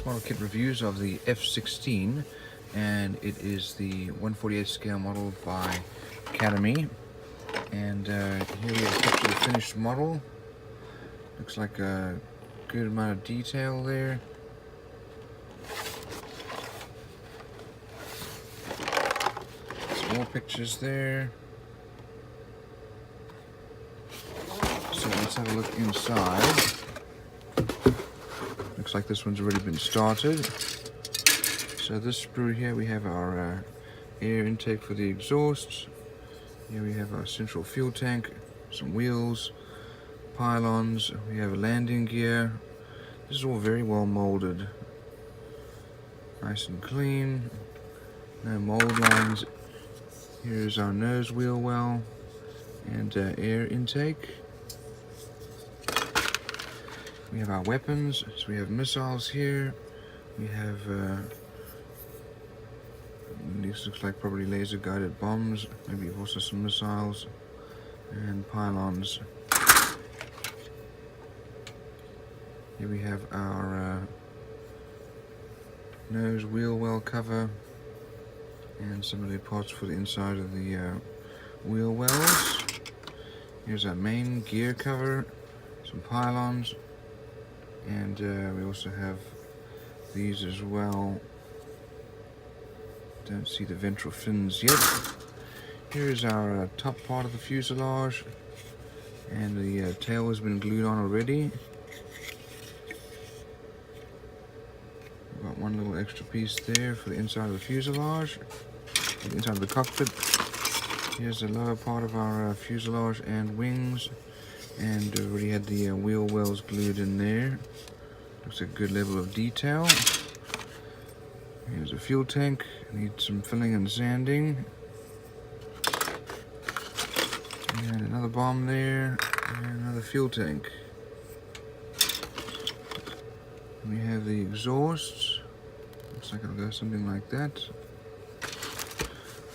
This model kit reviews of the F-16, and it is the 1/48 scale model by Academy. And here we have a picture of the finished model. Looks like a good amount of detail there. Some more pictures there. So let's have a look inside. Looks like this one's already been started. So this sprue here, we have our air intake for the exhausts. Here we have our central fuel tank, some wheels, pylons. We have a landing gear. This is all very well molded. Nice and clean. No mold lines. Here's our nose wheel well and air intake. We have our weapons, so we have missiles here. We have, this looks like probably laser guided bombs, maybe also some missiles, and pylons. Here we have our nose wheel well cover, and some of the parts for the inside of the wheel wells. Here's our main gear cover, some pylons. And we also have these as well. Don't see the ventral fins yet. Here's our top part of the fuselage, and the tail has been glued on already. We've got one little extra piece there for the inside of the fuselage, the inside of the cockpit. Here's the lower part of our fuselage and wings. And already had the wheel wells glued in there. Looks like a good level of detail. Here's a fuel tank. Needs some filling and sanding. And another bomb there. And another fuel tank. We have the exhausts. Looks like it'll go something like that.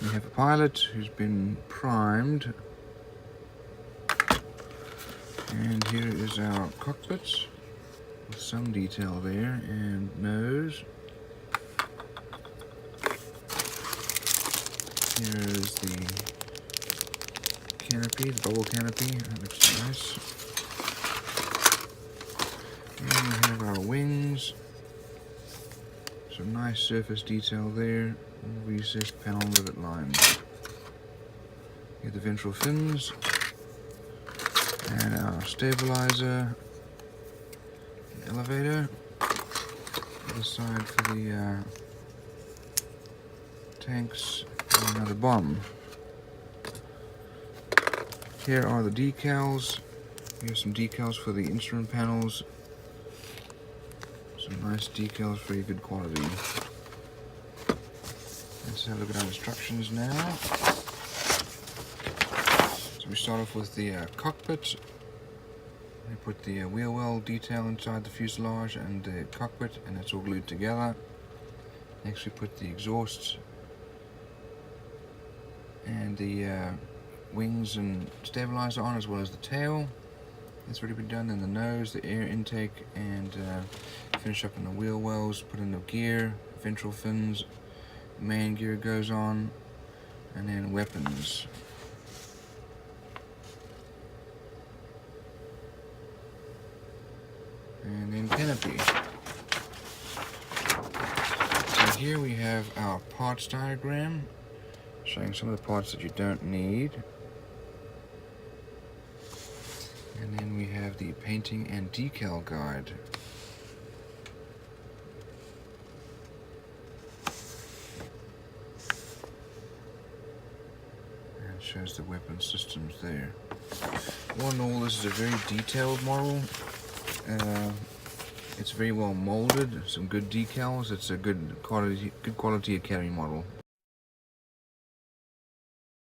We have a pilot who's been primed. And here is our cockpits with some detail there, and nose. Here is the canopy, the bubble canopy. That looks nice. And we have our wings. Some nice surface detail there. Recessed panel rivet lines. Here are the ventral fins. And our stabilizer, the elevator, other side for the tanks, and another bomb. Here are the decals. Here's some decals for the instrument panels. Some nice decals, very good quality. Let's have a look at our instructions now. We start off with the cockpit. We put the wheel well detail inside the fuselage and the cockpit, and it's all glued together. Next we put the exhausts and the wings and stabilizer on, as well as the tail. That's already been done. Then the nose, the air intake, and finish up in the wheel wells, put in the gear, ventral fins, main gear goes on, and then weapons. And then canopy. So here we have our parts diagram, showing some of the parts that you don't need. And then we have the painting and decal guide. And it shows the weapon systems there. All in all, this is a very detailed model. It's very well molded, some good decals. It's a good quality Academy model.